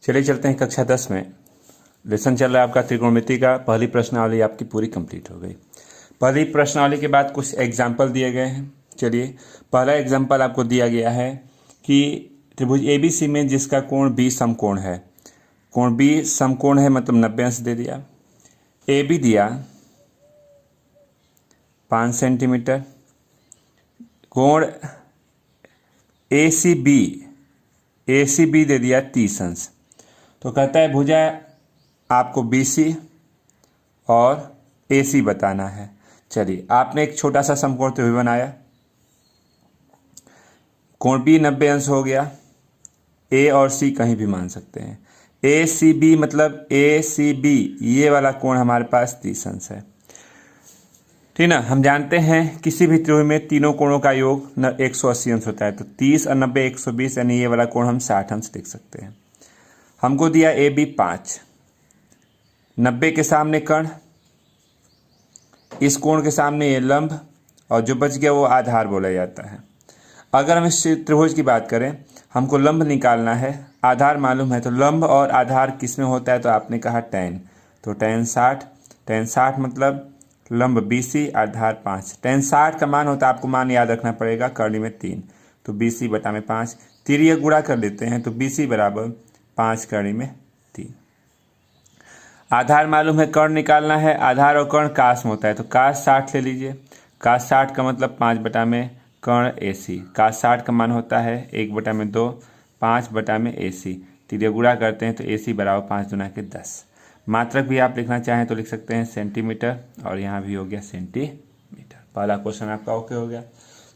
चलिए चलते हैं कक्षा 10 में। लेसन चल रहा है आपका त्रिकोणमिति का। पहली प्रश्नावली आपकी पूरी कंप्लीट हो गई। पहली प्रश्नावली के बाद कुछ एग्जाम्पल दिए गए हैं। चलिए, पहला एग्जाम्पल आपको दिया गया है कि त्रिभुज ABC में जिसका कोण B समकोण है, कोण B समकोण है मतलब 90 अंश दे दिया। AB दिया 5 सेंटीमीटर, कोण ACB दे दिया 30 अंश। तो कहता है भुजा आपको BC और AC बताना है। चलिए, आपने एक छोटा सा समकोण त्रिभुज बनाया, कोण B 90 अंश हो गया। A और C कहीं भी मान सकते हैं। ACB मतलब ACB ये वाला कोण हमारे पास 30 अंश है, ठीक ना। हम जानते हैं किसी भी त्रिभुज में तीनों कोणों का योग 180 अंश होता है, तो 30 और 90 120, यानी ये वाला कोण हम 60 अंश लिख सकते हैं। हमको दिया AB 5, 90 के सामने कर्ण, इस कोण के सामने ये लंब, और जो बच गया वो आधार बोला जाता है। अगर हम इस त्रिभुज की बात करें, हमको लंब निकालना है, आधार मालूम है, तो लंब और आधार किस में होता है, तो आपने कहा tan, तो tan 60 मतलब लंब BC आधार 5। tan 60 का मान होता है, आपको मान याद रखना पड़ेगा, कर्ण में 3, तो BC बटा में 5, तिर्यक गुणा कर लेते हैं, तो BC बराबर 5 कर्ण में 3। आधार मालूम है, कर्ण निकालना है, आधार और कर्ण काश में होता है, तो काश 60 ले लीजिए। काश 60 का मतलब 5 बटा में कर्ण AC, काश 60 का मान होता है 1 बटा में 2, 5 बटा में AC, तिर्यक गुणा करते हैं तो AC बराबर 5 दूना के 10। मात्रक भी आप लिखना चाहें तो लिख सकते हैं सेंटीमीटर, और यहाँ भी हो गया सेंटीमीटर। पहला क्वेश्चन आपका ओके हो गया।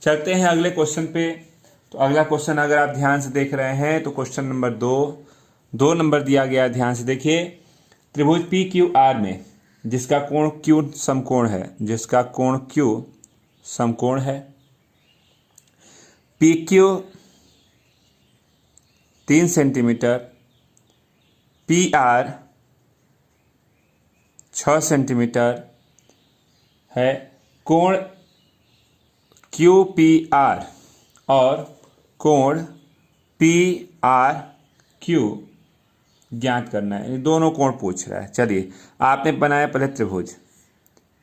चलते हैं अगले क्वेश्चन पे। तो अगला क्वेश्चन अगर आप ध्यान से देख रहे हैं तो क्वेश्चन नंबर 2 नंबर दिया गया, ध्यान से देखिए। त्रिभुज PQR में जिसका कोण Q समकोण है, जिसका कोण Q समकोण है, PQ 3 सेंटीमीटर, PR 6 सेंटीमीटर है। कोण QPR और कोण PRQ ज्ञात करना है, ये दोनों कोण पूछ रहा है। चलिए, आपने बनाया पहले त्रिभुज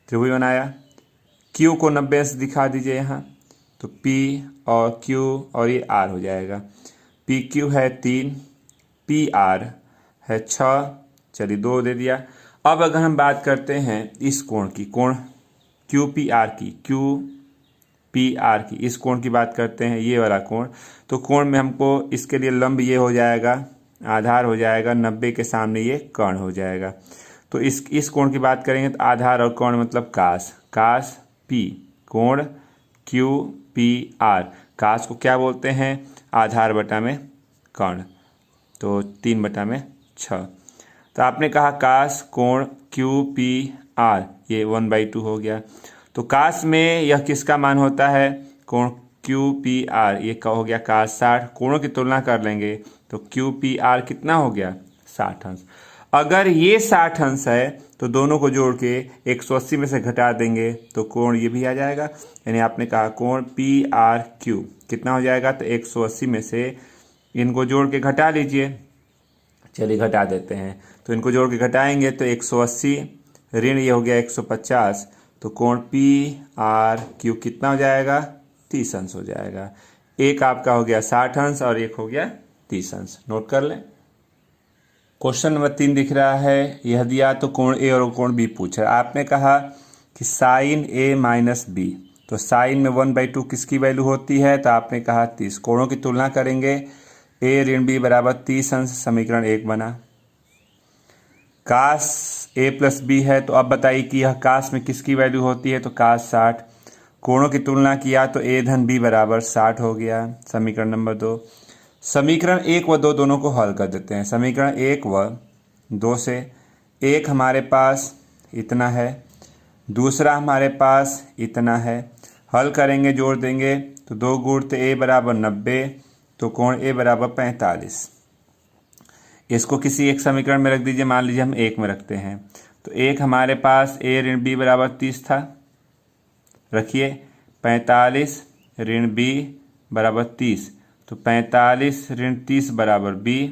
बनाया, Q को 90 अंश दिखा दीजिए यहाँ, तो P और Q और ये R हो जाएगा। PQ है 3, PR है 6, चलिए 2 दे दिया। अब अगर हम बात करते हैं इस कोण की, कोण QPR की, इस कोण की बात करते हैं, ये वाला कोण, तो कोण में हमको इसके लिए लंब ये हो जाएगा, आधार हो जाएगा, 90 के सामने ये कर्ण हो जाएगा। तो इस कोण की बात करेंगे तो आधार और कर्ण मतलब काश P, कोण QPR, काश को क्या बोलते हैं, आधार बटा में कर्ण, तो 3 बटा में 6। तो आपने कहा काश कोण QPR, ये 1/2 हो गया। तो काश में यह किसका मान होता है, कोण QPR, ये हो गया काश 60। कोणों की तुलना कर लेंगे तो QPR कितना हो गया, 60 अंश। अगर ये 60 अंश है तो दोनों को जोड़ के 180 में से घटा देंगे तो कोण ये भी आ जाएगा। यानी आपने कहा कोण PRQ कितना हो जाएगा, तो 180 में से इनको जोड़ के घटा लीजिए। चलिए घटा देते हैं, तो इनको जोड़ के घटाएंगे तो 180 ऋण ये हो गया 150, तो कोण PRQ कितना हो जाएगा, 30 अंश हो जाएगा। एक आपका हो गया 60 अंश और एक हो गया 30 अंश। नोट कर लें। क्वेश्चन नंबर 3 दिख रहा है, यह दिया तो कोण A और कोण B पूछ रहा है। आपने कहा कि साइन A माइनस B, तो साइन में 1/2 किसकी वैल्यू होती है, तो आपने कहा 30। कोणों की तुलना करेंगे, A ऋण B बराबर 30 अंश, समीकरण 1 बना। काश A प्लस B है, तो अब बताइए कि यह काश में किसकी वैल्यू होती है, तो काश 60। कोणों की तुलना किया तो A धन B बराबर 60 हो गया, समीकरण नंबर 2। समीकरण 1 व 2 दोनों को हल कर देते हैं। समीकरण 1 व 2 से, एक हमारे पास इतना है, दूसरा हमारे पास इतना है। हल करेंगे, जोड़ देंगे तो 2 गुणित A बराबर 90, तो कोण A बराबर 45। इसको किसी एक समीकरण में रख दीजिए, मान लीजिए हम 1 में रखते हैं, तो एक हमारे पास A ऋण B बराबर 30 था, रखिए 45 ऋण B बराबर 30, तो 45 ऋण 30 बराबर B,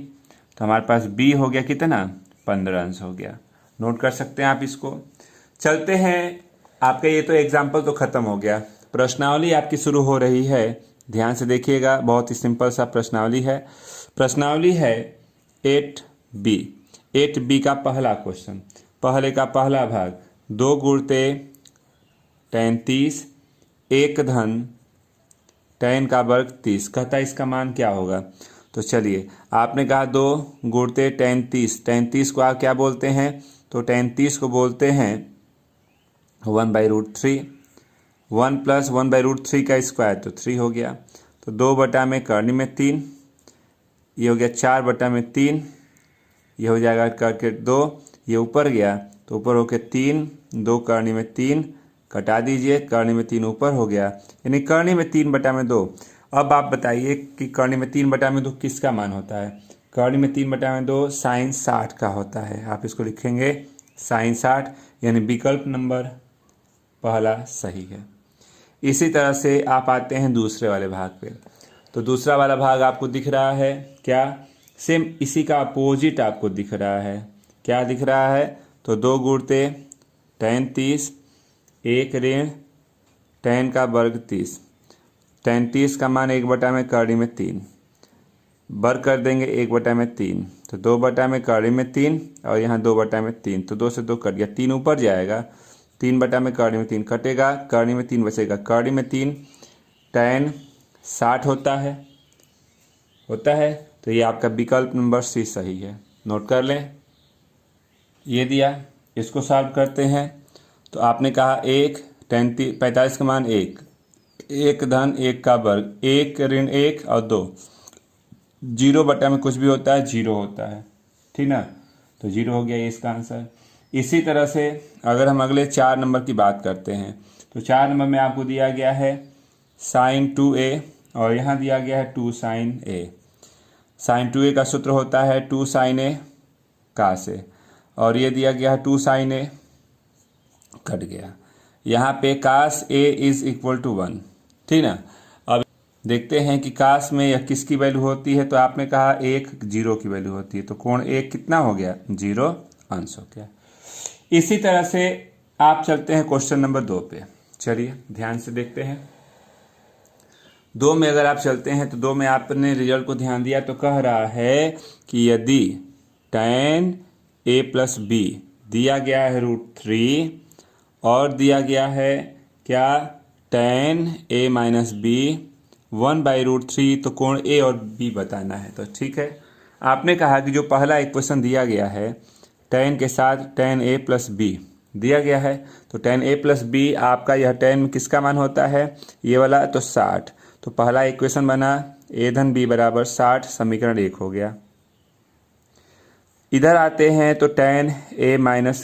तो हमारे पास b हो गया कितना 15 अंश हो गया। नोट कर सकते हैं आप इसको। चलते हैं, आपका ये तो एग्जाम्पल तो खत्म हो गया, प्रश्नावली आपकी शुरू हो रही है। ध्यान से देखिएगा, बहुत ही सिंपल सा प्रश्नावली है। प्रश्नावली है 8b। 8b का पहला क्वेश्चन, पहले का पहला भाग 2 गुणते tan 30 1 धन tan का वर्ग 30, कहता है इसका मान क्या होगा। तो चलिए, आपने कहा 2 गुणते tan 30, tan 30 को आप क्या बोलते हैं, तो tan 30 को बोलते हैं 1/√3, 1 + 1/√3 का स्क्वायर तो 3 हो गया। तो 2 बटा में कर्ण में 3, ये हो गया 4 बटा में 3, ये हो जाएगा करके 2, ये ऊपर गया तो ऊपर होके 3, 2 कर्ण में 3 कटा दीजिए, कर्ण में 3 ऊपर हो गया, यानी कर्ण में 3 बटा में 2। अब आप बताइए कि कर्ण में 3 बटा में 2 किसका मान होता है। कर्ण में 3 बटा में 2 sin 60 का होता है। आप इसको लिखेंगे sin 60, यानी विकल्प नंबर पहला सही है। इसी तरह से आप आते हैं दूसरे वाले भाग पे। तो दूसरा वाला भाग आपको दिख रहा है क्या, सेम इसी का अपोजिट आपको दिख रहा है। क्या दिख रहा है, तो 2 गुणते tan 30 1 ऋण tan का वर्ग 30, tan 30 का मान 1 बटा में कर्ण में 3, वर्ग कर देंगे 1 बटा में 3, तो 2 बटा में कर्ण में 3 और यहाँ 2 बटा में 3, तो 2 से 2 कट गया, 3 ऊपर जाएगा, 3 बटा में कर्ण में 3 कटेगा, कर्ण में 3 बचेगा, कर्ण में 3 tan 60 होता है। तो ये आपका विकल्प नंबर सी सही है। नोट कर लें, ये दिया, इसको सॉल्व करते हैं। तो आपने कहा 1 tan 45 का मान 1 धन 1 का वर्ग, 1 ऋण 1 और 2, 0 बटा में कुछ भी होता है 0 होता है, ठीक ना, तो 0 हो गया ये इसका आंसर। इसी तरह से अगर हम अगले 4 नंबर की बात करते हैं, तो 4 नंबर में आपको दिया गया है sin 2a और यहाँ दिया गया है 2 sin a। sin 2a का सूत्र होता है 2 sin a cos a, और ये दिया गया है 2 sin a, कट गया, यहाँ पे cos a = 1, ठीक ना। अब देखते हैं कि cos में यह किसकी वैल्यू होती है, तो आपने कहा 1 0 की वैल्यू होती है, तो कोण 1 कितना हो गया 0 अंश हो गया। इसी तरह से आप चलते हैं क्वेश्चन नंबर 2 पे। चलिए ध्यान से देखते हैं। 2 में अगर आप चलते हैं तो 2 में आपने रिजल्ट को ध्यान दिया तो कह रहा है कि यदि tan a + b दिया गया है √3 और दिया गया है क्या tan a - b 1/√3, तो कोण a और b बताना है। तो ठीक है, आपने कहा कि जो पहला इक्वेशन दिया गया है tan के साथ tan a + b दिया गया है, तो tan a + b आपका यह tan में किसका मान होता है, ये वाला, तो 60। तो पहला इक्वेशन बना a धन b बराबर 60, समीकरण 1 हो गया। इधर आते हैं तो tan a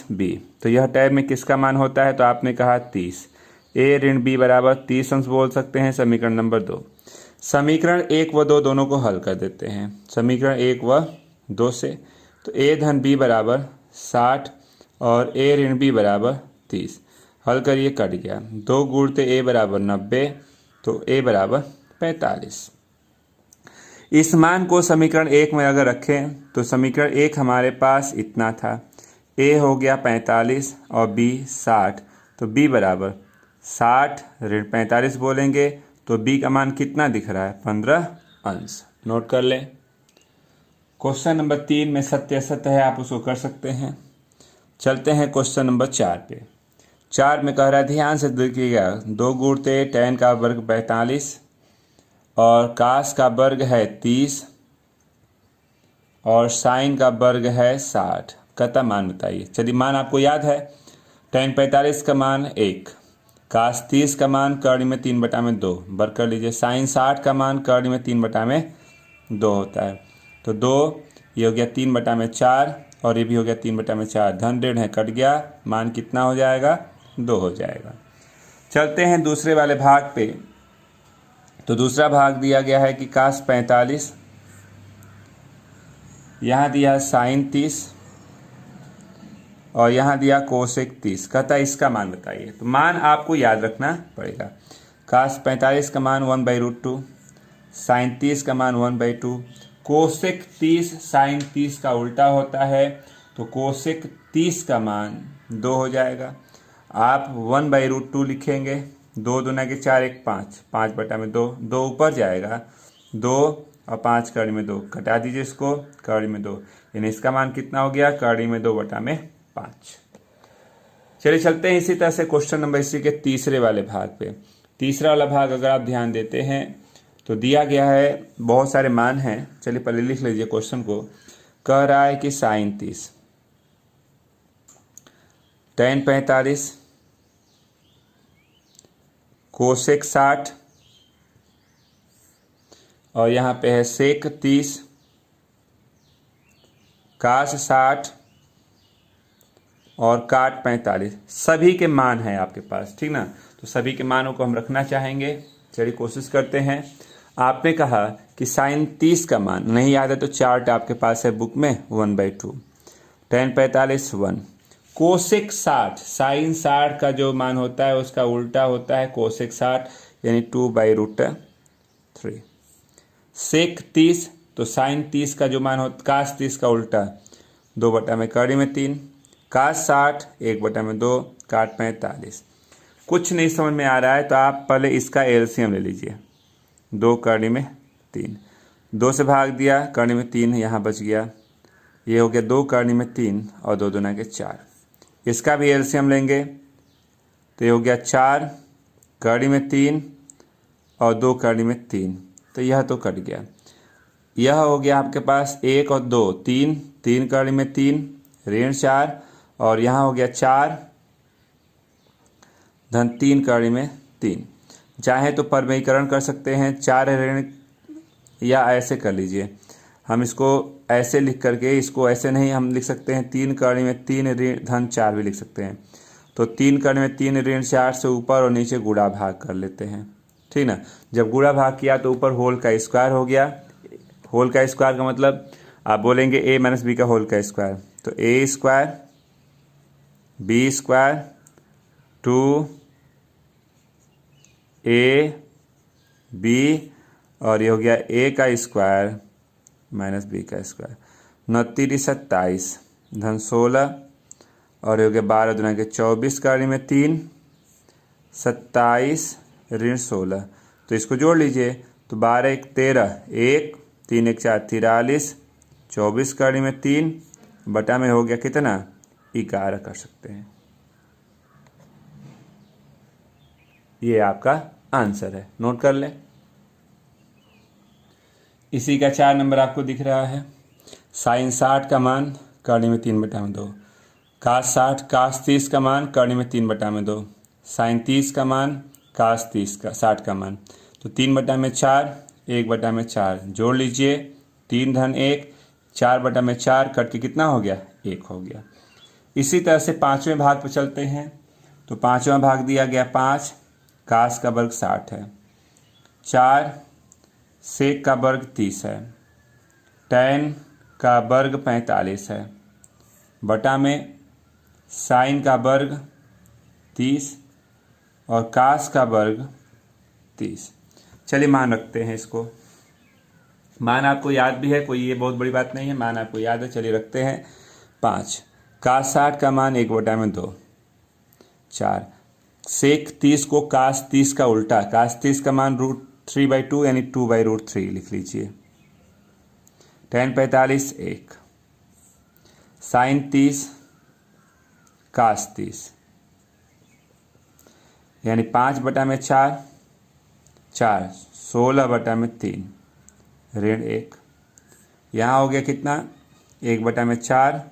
- b, तो यह tan में किसका मान होता है, तो आपने कहा 30, a ऋण b बराबर 30 अंश बोल सकते हैं, समीकरण नंबर 2। समीकरण 1 व 2 दोनों को हल कर देते हैं, समीकरण 1 व 2 से, तो a धन b बराबर 60 और a ऋण b बराबर 30, हल करिए, कट गया, 2 गुणते a बराबर 90, तो a बराबर 45। इस मान को समीकरण 1 में अगर रखें तो समीकरण 1 हमारे पास इतना था, a हो गया 45 और b 60, तो b बराबर 60 ऋण 45 बोलेंगे, तो b का मान कितना दिख रहा है 15 अंश। नोट कर लें। क्वेश्चन नंबर 3 में सत्य असत्य है, आप उसको कर सकते हैं। चलते हैं क्वेश्चन नंबर 4 पे। 4 में कह रहा है, ध्यान से देखिएगा, 2 गुणते tan का वर्ग 45 और cos का वर्ग है 30 और sin का वर्ग है 60 का मान बताइए। चलिए, मान आपको याद है, tan 45 का मान 1, cos 30 का मान कर्ण में 3 बटा में 2, वर्ग कर लीजिए, sin 60 का मान कर्ण में 3 बटा में 2 होता है, तो 2, ये हो गया 3 बटा में 4 और ये भी हो गया 3 बटा में 4, धन ऋण है, कट गया, मान कितना हो जाएगा 2 हो जाएगा। चलते हैं दूसरे वाले भाग पे। तो दूसरा भाग दिया गया है कि cos 45, यहाँ दिया sin 30 और यहाँ दिया कोसेक 30, कहता है इसका मान बताइए। तो मान आपको याद रखना पड़ेगा, cos 45 का मान 1/√2, sin 30 का मान 1/2 कोसेक 30 साइन 30 का उल्टा होता है, तो कोसेक 30 का मान 2 हो जाएगा। आप 1/√2 लिखेंगे, 2 दूना के 4 1 5, 5 बटा में 2, 2 ऊपर जाएगा, 2 और 5 कड़ी में 2, घटा दीजिए इसको, कड़ी में 2, यानी इसका मान कितना हो गया, कड़ी में 2 बटा में 5। चलिए चलते हैं इसी तरह से क्वेश्चन नंबर इसी के तीसरे वाले भाग पे। तीसरा वाला भाग अगर आप ध्यान देते हैं तो दिया गया है, बहुत सारे मान हैं। चलिए पहले लिख लीजिए क्वेश्चन को। कह रहा है कि साइन 30, tan 45, कोसेक 60 और यहाँ पे है सेक 30, काश 60 और काट 45, सभी के मान हैं आपके पास, ठीक ना। तो सभी के मानों को हम रखना चाहेंगे। चलिए कोशिश करते हैं। आपने कहा कि साइन 30 का मान नहीं याद है तो चार्ट आपके पास है बुक में, 1/2, tan 45 1, कोसेक 60, साइन 60 का जो मान होता है उसका उल्टा होता है कोसेक 60, यानी 2/√3, सेक 30, तो साइन 30 का जो मान होता, काश 30 का उल्टा 2 बटा में कड़ी में 3, काश 60 1 बटा में 2, काट 45। कुछ नहीं समझ में आ रहा है तो आप पहले इसका एलसीएम ले लीजिए, 2 कड़ी में 3, 2 से भाग दिया, कड़ी में 3 यहाँ बच गया, ये हो गया 2 कड़ी में 3 और 2 दूना के 4। इसका भी एलसीएम लेंगे तो ये हो गया 4 कड़ी में 3 और 2 कड़ी में 3, तो यह तो कट गया। यह हो गया आपके पास 1 और 2 3, 3 कड़ी में 3 ऋण 4, और यहाँ हो गया 4 धन 3 कड़ी में 3। चाहे तो परमेयीकरण कर सकते हैं, 4 ऋण, या ऐसे कर लीजिए, हम इसको ऐसे लिख करके, इसको ऐसे नहीं हम लिख सकते हैं, 3 कड़ी में 3 ऋण धन 4 भी लिख सकते हैं। तो 3 कड़ी में 3 ऋण 4 से ऊपर और नीचे गुणा भाग कर लेते हैं, ठीक ना। जब गुणा भाग किया तो ऊपर होल का स्क्वायर हो गया। होल का स्क्वायर का मतलब आप बोलेंगे a - b का होल का स्क्वायर, तो a square b square 2ab, और ये हो गया a का स्क्वायर माइनस b का स्क्वायर, 29 27 धन 16, और ये हो गया 12 दूना के 24 कड़ी में 3, 27 ऋण 16, तो इसको जोड़ लीजिए, तो 12 1 13, 1 3 1 4 43, 24 कड़ी में 3 बटा में हो गया कितना, 11 कर सकते हैं। ये आपका आंसर है, नोट कर लें। इसी का 4 नंबर आपको दिख रहा है। साइन 60 का मान कड़ी में 3 बटा में 2, काश 60 काश 30 का मान कड़ी में 3 बटा में 2, साइन 30 का मान काश 30 का 60 का मान, तो 3 बटा में 4 1 बटा में 4, जोड़ लीजिए, 3 धन 1, 4 बटा में 4 कट के कितना हो गया, 1 हो गया। इसी तरह से 5वें भाग पर चलते हैं। तो 5वां भाग दिया गया 5, काश का वर्ग 60 है, 4 सेक का वर्ग 30 है, tan का वर्ग 45 है, बटा में साइन का वर्ग 30 और काश का वर्ग 30। चलिए मान रखते हैं इसको। मान आपको याद भी है, कोई ये बहुत बड़ी बात नहीं है, मान आपको याद है। चलिए रखते हैं 5, काश 60 का मान 1 बटा में 2, 4 सेक 30 को काश 30 का उल्टा, काश 30 का मान √3/2 यानी 2/√3 लिख लीजिए, tan 45 1, साइन 30 काश 30 यानी 5 बटा में 4 4, 16 बटा में 3 ऋण 1, यहाँ हो गया कितना, 1 बटा में 4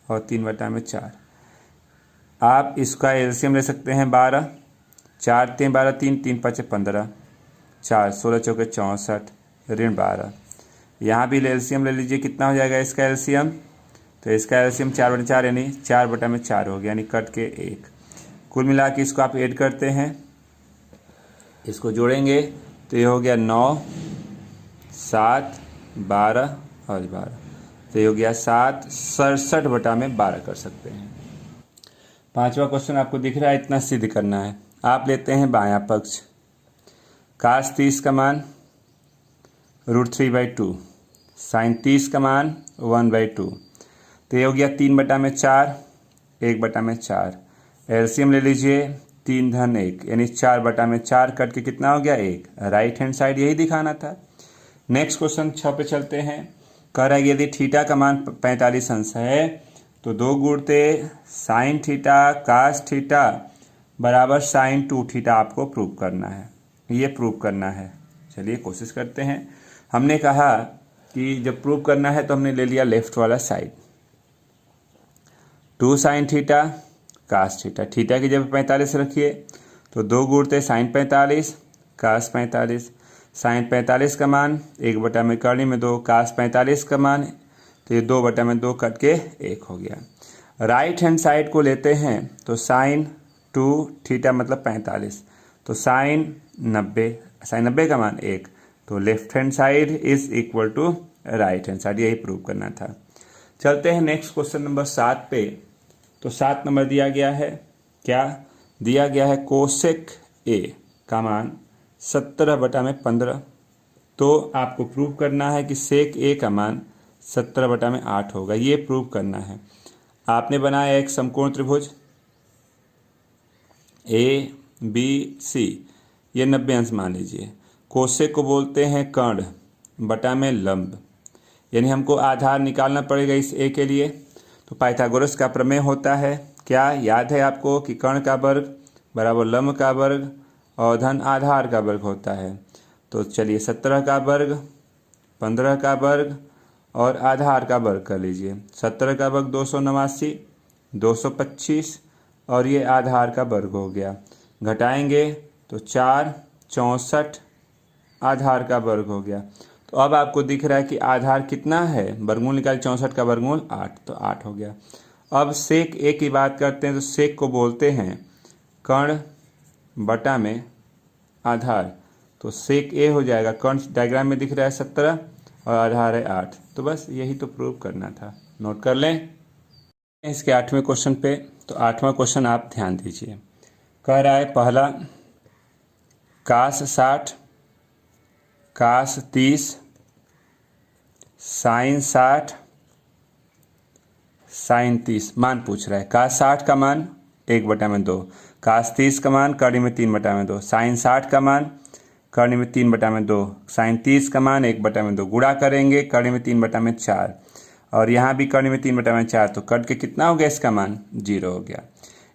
और 3 बटा में 4। आप इसका एलसीएम ले सकते हैं 12, 4 3 12 3 3 5 15, 4 16 चौके 64 ऋण 12। यहाँ भी एलसीएम ले लीजिए, कितना हो जाएगा इसका एलसीएम, तो इसका एलसीएम 4 बटा 4 यानी 4 बटा में 4 हो गया, यानी कट के 1। कुल मिला के इसको आप ऐड करते हैं, इसको जोड़ेंगे तो ये हो गया 9 7 12 और 12, तो ये हो गया 7 67 बटा में 12 कर सकते हैं। 5वां क्वेश्चन आपको दिख रहा है, इतना सिद्ध करना है। आप लेते हैं बायां पक्ष, काश 30 का मान √3/2, साइन 30 का मान 1/2। तो ये हो गया 3/4, 1/4। एलसीएम ले लीजिए, 3 धन 1 यानी 4/4 कट के कितना हो गया 1। राइट हैंड साइड यही दिखाना था। नेक्स्ट क्वेश्चन 6 पे चलते हैं। कह रहा है यदि थीटा का मान 45 अंश है तो 2 गुणते साइन थीटा कास थीटा बराबर साइन 2 थीटा आपको प्रूव करना है। ये प्रूव करना है। चलिए कोशिश करते हैं। हमने कहा कि जब प्रूव करना है तो हमने ले लिया लेफ्ट वाला side. 2 sine theta cos theta, theta की जगह 45 रखिए तो 2 गुणते साइन 45 कास 45। साइन 45 का मान 1 में करनी में 2, कास 45 का मान तो ये 2/2 कट के 1 हो गया। राइट हैंड साइड को लेते हैं तो साइन 2 थीटा मतलब 45, तो साइन 90 का मान 1, तो left hand side is equal to right hand side. यही प्रूव करना था। चलते हैं नेक्स्ट क्वेश्चन नंबर 7 पे। तो 7 नंबर दिया गया है, क्या दिया गया है, कोसेक ए का मान 17/15। तो आपको प्रूव करना है कि सेक ए का मान 17/8 होगा। ये प्रूव करना है। आपने बनाया एक समकोण त्रिभुज ए बी सी, ये 90 अंश मान लीजिए। कोसेक को बोलते हैं कर्ण बटा में लंब, यानी हमको आधार निकालना पड़ेगा इस ए के लिए। तो पाइथागोरस का प्रमेय होता है, क्या याद है आपको कि कर्ण का वर्ग बराबर लंब का वर्ग और धन आधार का वर्ग होता है। तो चलिए 17 का वर्ग, 15 का वर्ग और आधार का वर्ग कर लीजिए। 17 का वर्ग 289, 225 और ये आधार का वर्ग हो गया। घटाएंगे तो 4, 64 आधार का वर्ग हो गया। तो अब आपको दिख रहा है कि आधार कितना है, वर्गमूल निकाल 64 का वर्गमूल 8, तो 8 हो गया। अब सेक ए की बात करते हैं तो सेक को बोलते हैं कर्ण बटा में आधार, तो सेक ए हो जाएगा, कर्ण डायग्राम में दिख रहा है 17 और आधार है 8। तो बस यही तो प्रूव करना था। नोट कर लें इसके 8वें क्वेश्चन पे। तो 8वां क्वेश्चन आप ध्यान दीजिए। कह रहा है पहला कास 60 कास 30 साइन 60 साइन 30 मान पूछ रहा है। कास 60 का मान 1/2, कास 30 का मान कर्ण में 3/2, साइन 60 का मान कर्ण में 3/2, साइन 30 का मान 1/2। गुणा करेंगे कर्ण में 3/4 और यहाँ भी कर्ण में 3/4, तो कट के कितना हो गया, इसका मान 0 हो गया।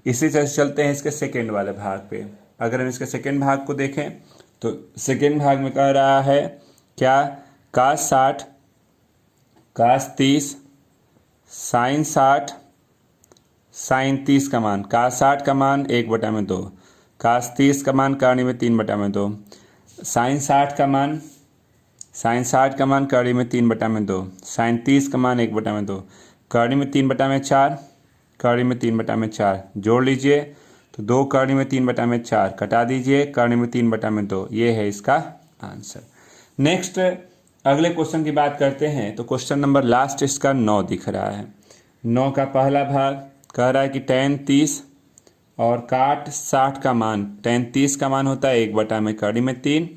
इसी तरह चलते हैं इसके सेकेंड वाले भाग पे। अगर हम इसके सेकेंड भाग को देखें तो सेकेंड भाग में कह रहा है क्या, कास 60 कास 30 साइन 60 साइन 30 का मान, कास 60 का मान 1/2, कास 30 का मान कर्ण में 3/2, साइन 60 का मान कर्ण में 3/2, साइन 30 का मान 1/2, कर्ण में 3/4 कर्ण में 3/4 जोड़ लीजिए तो 2 कर्ण में 3/4 कटा दीजिए कर्ण में 3/2। ये है इसका आंसर। नेक्स्ट अगले क्वेश्चन की बात करते हैं। तो क्वेश्चन नंबर लास्ट इसका 9 दिख रहा है। 9 का पहला भाग कह रहा है कि tan 30 और काट 60 का मान, tan 30 का मान होता है 1 में कर्ण में 3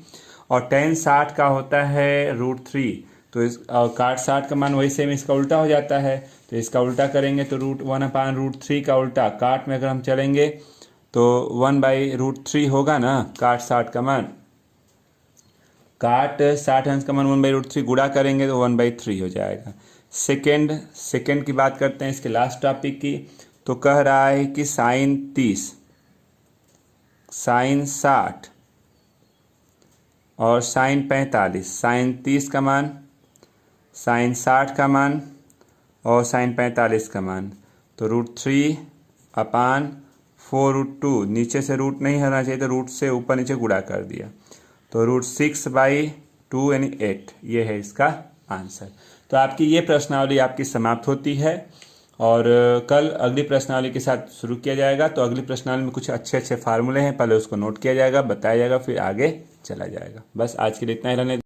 और tan 60 का होता है √3। तो इस और काट 60 का मान वही सेम इसका उल्टा हो जाता है, तो इसका उल्टा करेंगे तो √1/√3 का उल्टा काट में अगर हम चलेंगे तो 1/√3 होगा ना। काट 60 का मान, काट 60 अंश का मान 1/√3 गुणा करेंगे तो 1/3 हो जाएगा। सेकेंड की बात करते हैं इसके लास्ट टॉपिक की। तो कह रहा है कि साइन 30 साइन 60 और साइन 45, साइन 30 का मान साइन 60 का मान और साइन 45 का मान, तो √3/4√2, नीचे से रूट नहीं होना चाहिए तो रूट से ऊपर नीचे गुणा कर दिया तो √6/2 यानी 8। ये है इसका आंसर। तो आपकी ये प्रश्नावली आपकी समाप्त होती है और कल अगली प्रश्नावली के साथ शुरू किया जाएगा। तो अगली प्रश्नावली में कुछ अच्छे फार्मूले हैं, पहले उसको नोट किया जाएगा, बताया जाएगा, फिर आगे चला जाएगा। बस आज के लिए इतना ही रहने